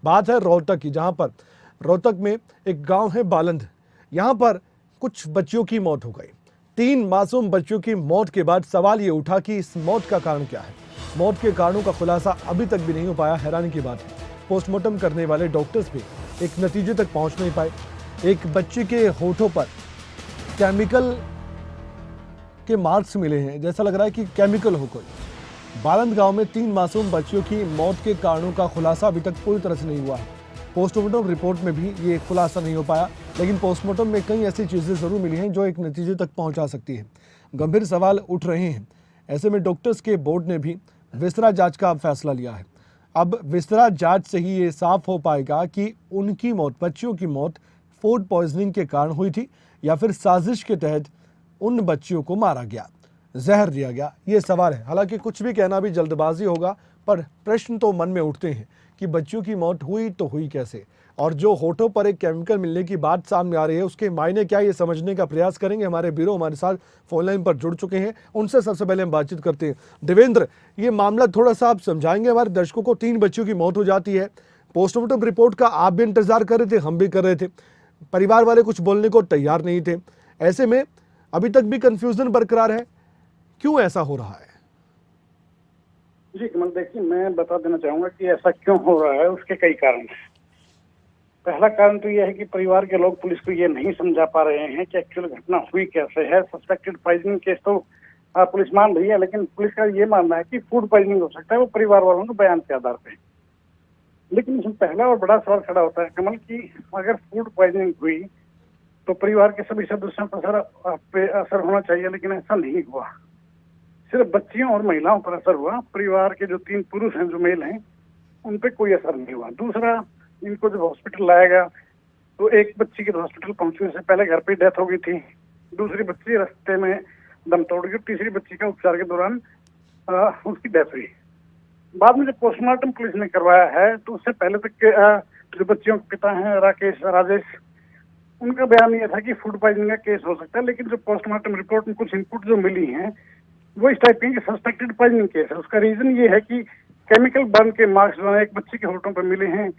बात है रोहतक की, जहां पर रोहतक में एक गांव है बालंद। यहां पर कुछ बच्चियों की मौत हो गई। 3 मासूम बच्चियों की मौत के बाद सवाल ये उठा कि इस मौत का कारण क्या है। मौत के कारणों का खुलासा अभी तक भी नहीं हो पाया। हैरानी की बात है, पोस्टमार्टम करने वाले डॉक्टर्स भी एक नतीजे तक पहुंच नहीं पाए। एक बच्ची के होठों पर केमिकल के मार्क्स मिले हैं, जैसा लग रहा है कि केमिकल हो कोई। बालंद गांव में 3 मासूम बच्चियों की मौत के कारणों का खुलासा अभी तक पूरी तरह से नहीं हुआ है। पोस्टमार्टम रिपोर्ट में भी ये खुलासा नहीं हो पाया, लेकिन पोस्टमार्टम में कई ऐसी चीजें जरूर मिली हैं जो एक नतीजे तक पहुंचा सकती है। गंभीर सवाल उठ रहे हैं। ऐसे में डॉक्टर्स के बोर्ड ने भी विस्तृत जांच का फैसला लिया है। अब विस्तृत जांच से ही ये साफ हो पाएगा कि उनकी मौत, बच्चियों की मौत फूड पॉइजनिंग के कारण हुई थी या फिर साजिश के तहत उन बच्चियों को मारा गया, जहर दिया गया। ये सवाल है। हालांकि कुछ भी कहना भी जल्दबाजी होगा, पर प्रश्न तो मन में उठते हैं कि बच्चियों की मौत हुई तो हुई कैसे, और जो होठों पर एक केमिकल मिलने की बात सामने आ रही है उसके मायने क्या, ये समझने का प्रयास करेंगे। हमारे ब्यूरो हमारे साथ फोन लाइन पर जुड़ चुके हैं, उनसे सबसे पहले हम बातचीत करते हैं। देवेंद्र, ये मामला थोड़ा सा आप समझाएंगे हमारे दर्शकों को। 3 बच्चियों की मौत हो जाती है, पोस्टमार्टम रिपोर्ट का आप भी इंतजार कर रहे थे, हम भी कर रहे थे, परिवार वाले कुछ बोलने को तैयार नहीं थे। ऐसे में अभी तक भी कंफ्यूजन बरकरार है, क्यों ऐसा हो रहा है? जी कमल, देखिए मैं बता देना चाहूंगा कि ऐसा क्यों हो रहा है। उसके कई कारण हैं। पहला कारण तो यह है कि परिवार के लोग पुलिस को ये नहीं समझा पा रहे हैं कि एक्चुअल घटना हुई कैसे है। सस्पेक्टेड पॉइजनिंग केस तो पुलिस मान रही है, लेकिन पुलिस का ये मानना है कि फूड पॉइजनिंग हो सकता है, वो परिवार वालों के बयान के आधार पे। लेकिन इसमें पहला और बड़ा सवाल खड़ा होता है कमल कि अगर फूड पॉइजनिंग हुई तो परिवार के सभी सदस्यों पर असर होना चाहिए, लेकिन ऐसा नहीं हुआ। सिर्फ बच्चियों और महिलाओं पर असर हुआ। परिवार के जो 3 पुरुष हैं, जो मेल हैं, उन पे कोई असर नहीं हुआ। दूसरा, इनको जब हॉस्पिटल लाया गया तो एक बच्ची के हॉस्पिटल पहुंचने से पहले घर पे डेथ हो गई थी। दूसरी बच्ची रास्ते में दम तोड़ गई। तीसरी बच्ची का उपचार के दौरान उसकी डेथ हुई। बाद में जब पोस्टमार्टम पुलिस ने करवाया है तो उससे पहले तक के जो बच्चियों के पिता हैं राजेश, उनका बयान यह था कि फूड पॉइजनिंग का केस हो सकता है। लेकिन जो पोस्टमार्टम रिपोर्ट में कुछ इनपुट जो मिली हैं वो इस टाइप की सस्पेक्टेड पॉइजनिंग केस है। उसका रीजन ये है कि केमिकल बर्न के मार्क्स जो है एक बच्ची के होठों पर मिले हैं,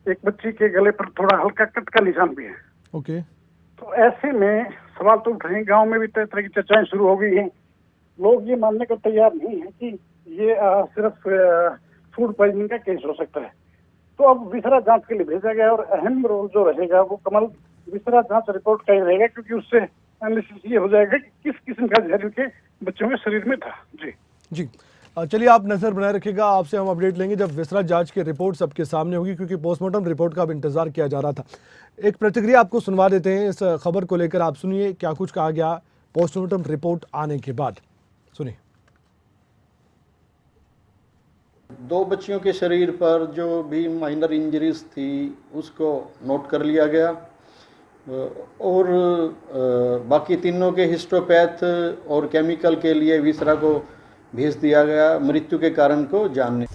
एक बच्ची के गले पर थोड़ा हल्का कट का निशान भी है। ओके। तो ऐसे में सवाल तो उठ रहे हैं। गांव में भी तरह तरह की चर्चाएं शुरू हो गई हैं। लोग ये मानने को तैयार नहीं है कि ये सिर्फ फूड पॉइजनिंग का केस हो सकता है। तो अब विस्तृत जांच के लिए भेजा गया, और अहम रोल जो रहेगा वो कमल विस्तृत जांच रिपोर्ट का ही रहेगा, क्योंकि उससे एनालिसिस ये हो जाएगा कि किस किस्म का जहर के बच्चों के शरीर में था। जी चलिए, आप नजर बनाए रखिएगा, आपसे हम अपडेट लेंगे जब विस्तृत जांच की रिपोर्ट सबके सामने होगी, क्योंकि पोस्टमार्टम रिपोर्ट का भी इंतजार किया जा रहा था। एक प्रतिक्रिया आपको सुनवा देते हैं इस खबर को लेकर। आप सुनिए क्या कुछ कहा गया पोस्टमार्टम रिपोर्ट आने के बाद। सुनिए। 2 बच्चियों के शरीर पर जो भी माइनर इंजरीज थी उसको नोट कर लिया गया, और बाकी तीनों के हिस्टोपैथ और केमिकल के लिए विसरा को भेज दिया गया मृत्यु के कारण को जानने।